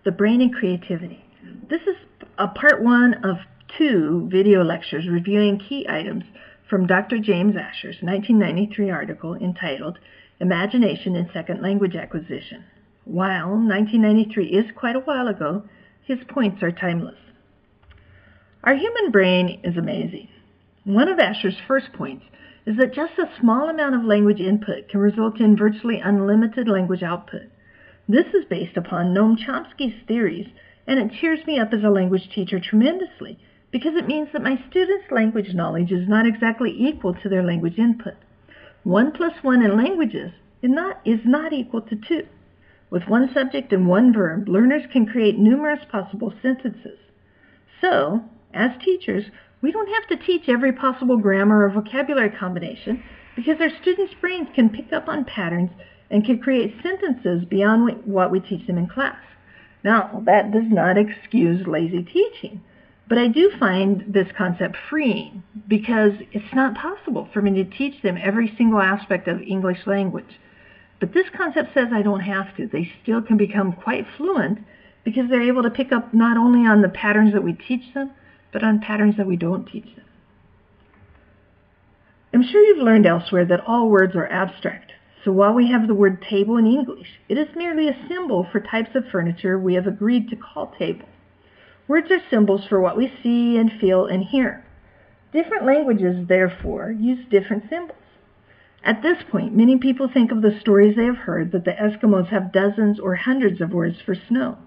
The Brain and Creativity. This is a part 1 of 2 video lectures reviewing key items from Dr. James Asher's 1993 article entitled Imagination in Second Language Acquisition. While 1993 is quite a while ago, his points are timeless. Our human brain is amazing. One of Asher's first points is that just a small amount of language input can result in virtually unlimited language output. This is based upon Noam Chomsky's theories, and it cheers me up as a language teacher tremendously because it means that my students' language knowledge is not exactly equal to their language input. 1 + 1 in languages is not equal to 2. With one subject and one verb, learners can create numerous possible sentences. So, as teachers, we don't have to teach every possible grammar or vocabulary combination because our students' brains can pick up on patterns and can create sentences beyond what we teach them in class. Now, that does not excuse lazy teaching, but I do find this concept freeing because it's not possible for me to teach them every single aspect of English language. But this concept says I don't have to. They still can become quite fluent because they're able to pick up not only on the patterns that we teach them, but on patterns that we don't teach them. I'm sure you've learned elsewhere that all words are abstract. So while we have the word table in English, it is merely a symbol for types of furniture we have agreed to call table. Words are symbols for what we see and feel and hear. Different languages, therefore, use different symbols. At this point, many people think of the stories they have heard that the Eskimos have dozens or hundreds of words for snow.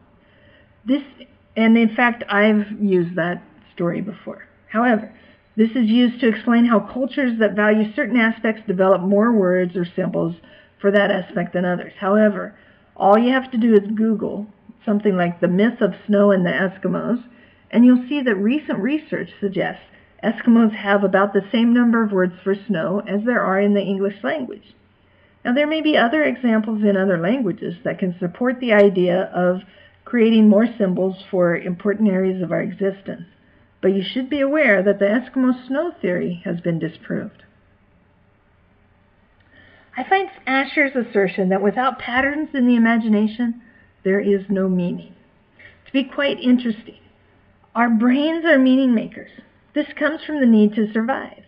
And in fact, I've used that story before. However, this is used to explain how cultures that value certain aspects develop more words or symbols for that aspect than others. However, all you have to do is Google something like the myth of snow and the Eskimos, and you'll see that recent research suggests Eskimos have about the same number of words for snow as there are in the English language. Now, there may be other examples in other languages that can support the idea of creating more symbols for important areas of our existence. But you should be aware that the Eskimo snow theory has been disproved. I find Asher's assertion that without patterns in the imagination, there is no meaning to be quite interesting. Our brains are meaning makers. This comes from the need to survive.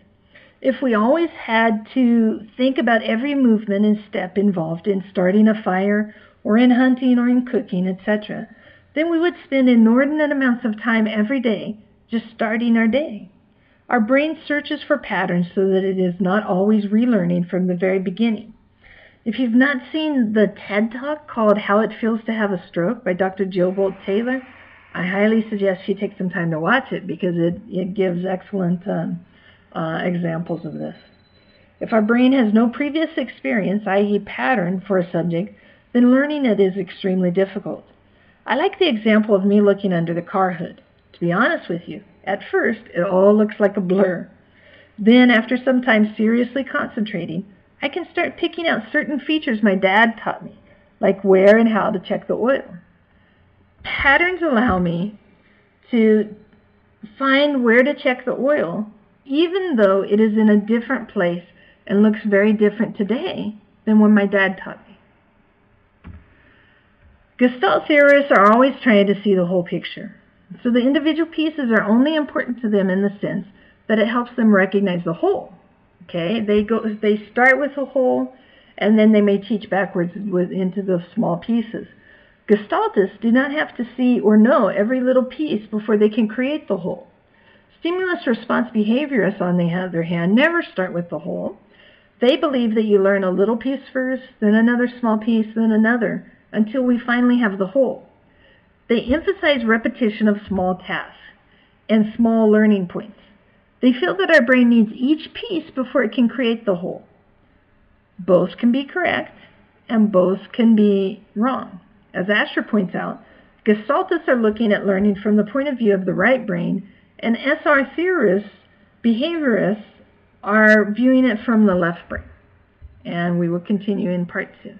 If we always had to think about every movement and step involved in starting a fire, or in hunting, or in cooking, etc., then we would spend inordinate amounts of time every day just starting our day. Our brain searches for patterns so that it is not always relearning from the very beginning. If you've not seen the TED Talk called How It Feels to Have a Stroke by Dr. Jill Bolt Taylor, I highly suggest you take some time to watch it because it gives excellent examples of this. If our brain has no previous experience, i.e. pattern, for a subject, then learning it is extremely difficult. I like the example of me looking under the car hood. To be honest with you, at first it all looks like a blur. Then, after some time seriously concentrating, I can start picking out certain features my dad taught me, like where and how to check the oil. Patterns allow me to find where to check the oil, even though it is in a different place and looks very different today than when my dad taught me. Gestalt theorists are always trying to see the whole picture. So the individual pieces are only important to them in the sense that it helps them recognize the whole. Okay, they start with the whole, and then they may teach backwards into the small pieces. Gestaltists do not have to see or know every little piece before they can create the whole. Stimulus response behaviorists, on the other hand, never start with the whole. They believe that you learn a little piece first, then another small piece, then another, until we finally have the whole. They emphasize repetition of small tasks and small learning points. They feel that our brain needs each piece before it can create the whole. Both can be correct, and both can be wrong. As Asher points out, Gestaltists are looking at learning from the point of view of the right brain, and SR theorists, behaviorists, are viewing it from the left brain. And we will continue in part 2.